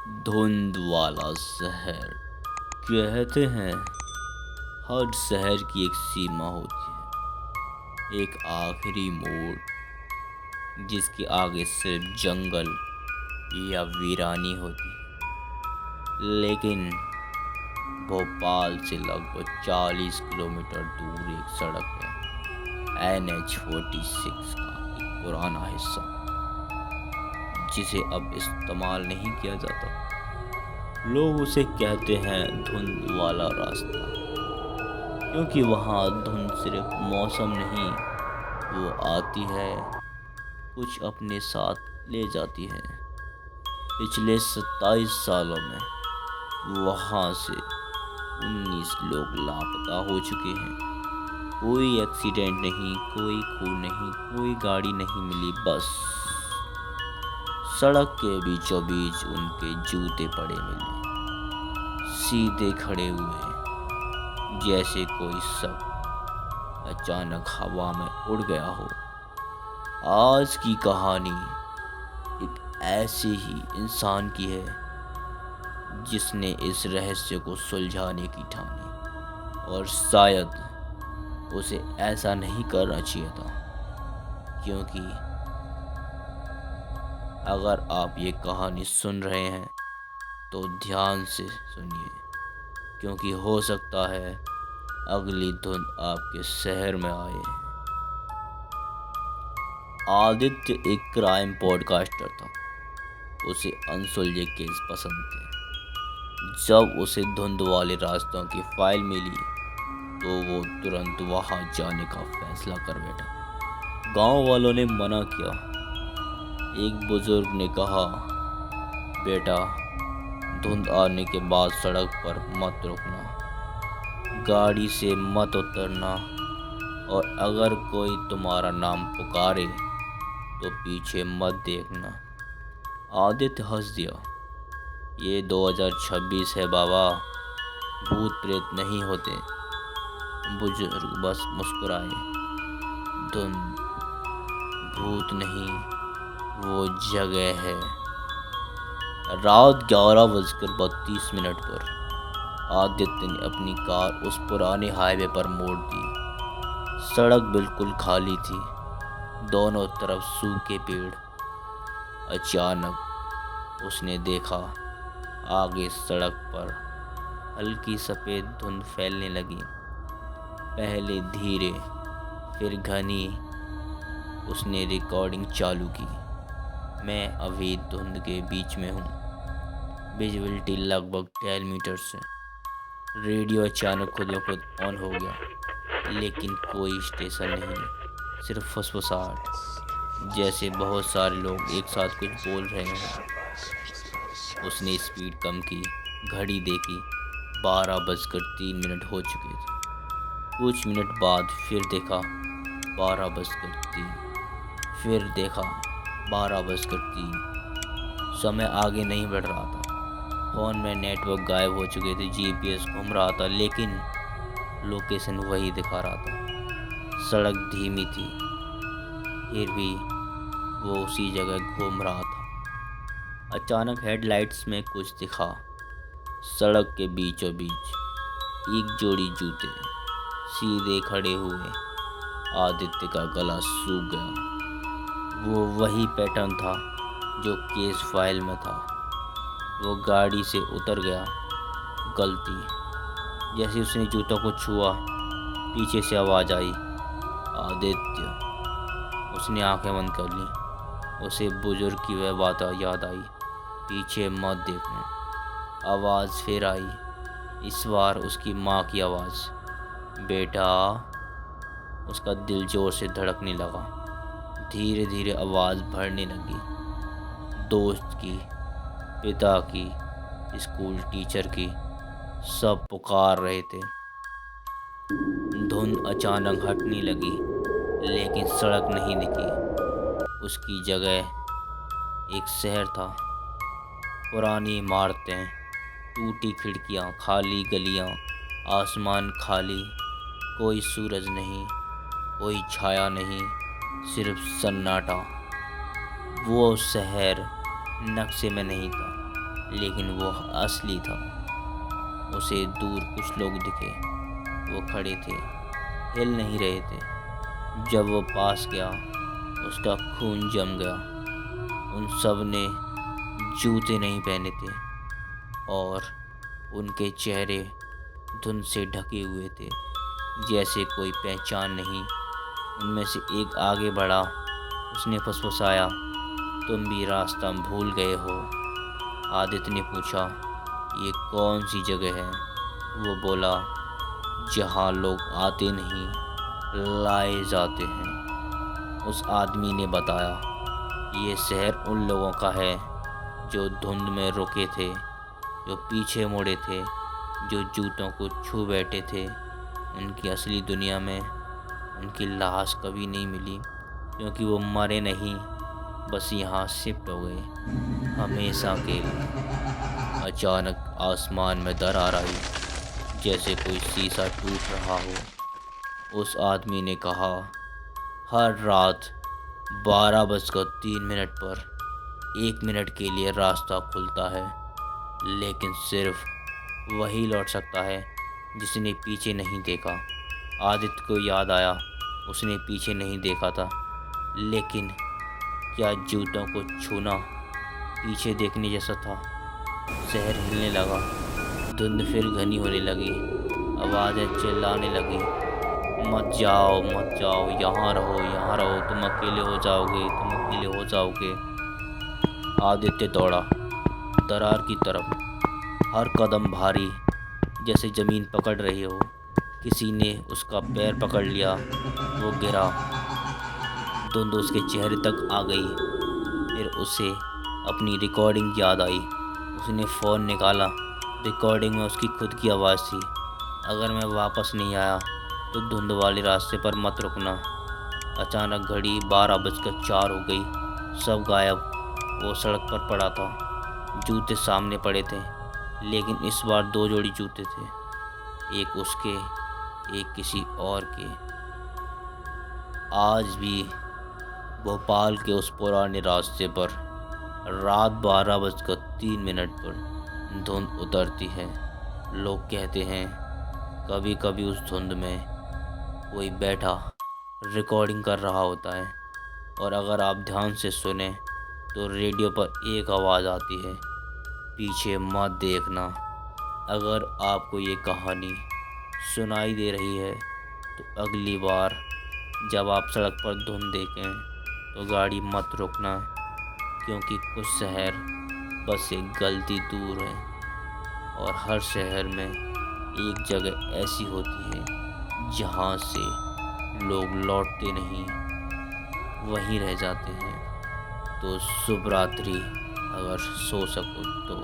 धुंध वाला शहर। कहते हैं हर शहर की एक सीमा होती है, एक आखिरी मोड़ जिसके आगे सिर्फ जंगल या वीरानी होती है। लेकिन भोपाल से लगभग 40 किलोमीटर दूर एक सड़क है, NH-46 का एक पुराना हिस्सा जिसे अब इस्तेमाल नहीं किया जाता। लोग उसे कहते हैं धुंध वाला रास्ता, क्योंकि वहाँ धुंध सिर्फ मौसम नहीं, वो आती है, कुछ अपने साथ ले जाती है। पिछले 27 सालों में वहाँ से 19 लोग लापता हो चुके हैं। कोई एक्सीडेंट नहीं, कोई खून नहीं, कोई गाड़ी नहीं मिली, बस सड़क के बीचों बीच उनके जूते पड़े मिले, सीधे खड़े हुए, जैसे कोई शख्स अचानक हवा में उड़ गया हो। आज की कहानी एक ऐसे ही इंसान की है जिसने इस रहस्य को सुलझाने की ठानी, और शायद उसे ऐसा नहीं करना चाहिए था, क्योंकि अगर आप ये कहानी सुन रहे हैं तो ध्यान से सुनिए, क्योंकि हो सकता है अगली धुन आपके शहर में आए। आदित्य एक क्राइम पॉडकास्टर था। उसे अनसुलझे केस पसंद थे। जब उसे धुंध वाले रास्तों की फाइल मिली तो वो तुरंत वहां जाने का फैसला कर बैठा। गांव वालों ने मना किया। एक बुजुर्ग ने कहा, बेटा, धुंध आने के बाद सड़क पर मत रुकना, गाड़ी से मत उतरना, और अगर कोई तुम्हारा नाम पुकारे तो पीछे मत देखना। आदित्य हंस दिया। ये 2026 है बाबा, भूत प्रेत नहीं होते। बुजुर्ग बस मुस्कुराए। धुंध भूत नहीं, वो जगह है। रात 11:32 पर आदित्य ने अपनी कार उस पुराने हाईवे पर मोड़ दी। सड़क बिल्कुल खाली थी, दोनों तरफ सूखे पेड़। अचानक उसने देखा, आगे सड़क पर हल्की सफ़ेद धुंध फैलने लगी, पहले धीरे फिर घनी। उसने रिकॉर्डिंग चालू की। मैं अभी धुंध के बीच में हूँ, विजिबिलिटी लगभग 10 मीटर से। रेडियो अचानक खुद ब खुद ऑन हो गया, लेकिन कोई स्टेशन नहीं, सिर्फ फुसफुसाहट, जैसे बहुत सारे लोग एक साथ कुछ बोल रहे हैं। उसने स्पीड कम की, घड़ी देखी, 12:03 हो चुके थे। कुछ मिनट बाद फिर देखा, 12:03, फिर देखा, 12:03। समय आगे नहीं बढ़ रहा था। फ़ोन में नेटवर्क गायब हो चुके थे, GPS घूम रहा था, लेकिन लोकेशन वही दिखा रहा था। सड़क धीमी थी, फिर भी वो उसी जगह घूम रहा था। अचानक हेडलाइट्स में कुछ दिखा। सड़क के बीचों बीच एक जोड़ी जूते सीधे खड़े हुए। आदित्य का गला सूख गया। वो वही पैटर्न था जो केस फाइल में था। वो गाड़ी से उतर गया। गलती। जैसे उसने जूतों को छुआ, पीछे से आवाज़ आई, आदित्य। उसने आंखें बंद कर ली। उसे बुजुर्ग की वह बात याद आई, पीछे मत देखना। आवाज़ फिर आई, इस बार उसकी माँ की आवाज़, बेटा। उसका दिल जोर से धड़कने लगा। धीरे धीरे आवाज़ बढ़ने लगी। दोस्त की, पिता की, स्कूल टीचर की, सब पुकार रहे थे। धुंध अचानक हटने लगी, लेकिन सड़क नहीं दिखी। उसकी जगह एक शहर था। पुरानी इमारतें, टूटी खिड़कियां, खाली गलियां, आसमान खाली, कोई सूरज नहीं, कोई छाया नहीं, सिर्फ सन्नाटा। वो शहर नक्शे में नहीं था, लेकिन वो असली था। उसे दूर कुछ लोग दिखे। वो खड़े थे, हिल नहीं रहे थे। जब वो पास गया, उसका खून जम गया। उन सब ने जूते नहीं पहने थे और उनके चेहरे धुंध से ढके हुए थे, जैसे कोई पहचान नहीं। उनमें से एक आगे बढ़ा। उसने फुसफुसाया, तुम भी रास्ता भूल गए हो? आदित्य ने पूछा, ये कौन सी जगह है? वो बोला, जहाँ लोग आते नहीं, लाए जाते हैं। उस आदमी ने बताया, ये शहर उन लोगों का है जो धुंध में रुके थे, जो पीछे मुड़े थे, जो जूतों को छू बैठे थे। उनकी असली दुनिया में उनकी लाश कभी नहीं मिली, क्योंकि वो मरे नहीं, बस यहाँ शिफ्ट हो गए हमेशा के लिए। अचानक आसमान में दरार आई, जैसे कोई शीशा टूट रहा हो। उस आदमी ने कहा, हर रात 12:03 पर 1 मिनट के लिए रास्ता खुलता है, लेकिन सिर्फ वही लौट सकता है जिसने पीछे नहीं देखा। आदित्य को याद आया, उसने पीछे नहीं देखा था, लेकिन क्या जूतों को छूना पीछे देखने जैसा था? शहर हिलने लगा, धुंध फिर घनी होने लगी, आवाज़ें चिल्लाने लगी, मत जाओ मत जाओ, यहाँ रहो यहाँ रहो, तुम अकेले हो जाओगे, तुम अकेले हो जाओगे। आदित्य दौड़ा दरार की तरफ, हर कदम भारी, जैसे ज़मीन पकड़ रही हो। किसी ने उसका पैर पकड़ लिया, वो गिरा, धुंध उसके चेहरे तक आ गई। फिर उसे अपनी रिकॉर्डिंग याद आई। उसने फ़ोन निकाला, रिकॉर्डिंग में उसकी खुद की आवाज़ थी, अगर मैं वापस नहीं आया तो धुंध वाले रास्ते पर मत रुकना। अचानक घड़ी 12:04 हो गई, सब गायब। वो सड़क पर पड़ा था, जूते सामने पड़े थे, लेकिन इस बार 2 जोड़ी जूते थे, एक उसके, एक किसी और के। आज भी भोपाल के उस पुराने रास्ते पर रात 12:03 पर धुंध उतरती है। लोग कहते हैं कभी कभी उस धुंध में कोई बैठा रिकॉर्डिंग कर रहा होता है, और अगर आप ध्यान से सुने तो रेडियो पर एक आवाज़ आती है, पीछे मत देखना। अगर आपको ये कहानी सुनाई दे रही है तो अगली बार जब आप सड़क पर धुंध देखें तो गाड़ी मत रोकना, क्योंकि कुछ शहर बस एक गलती दूर है, और हर शहर में एक जगह ऐसी होती है जहाँ से लोग लौटते नहीं, वहीं रह जाते हैं। तो शुभ रात्रि, अगर सो सको तो।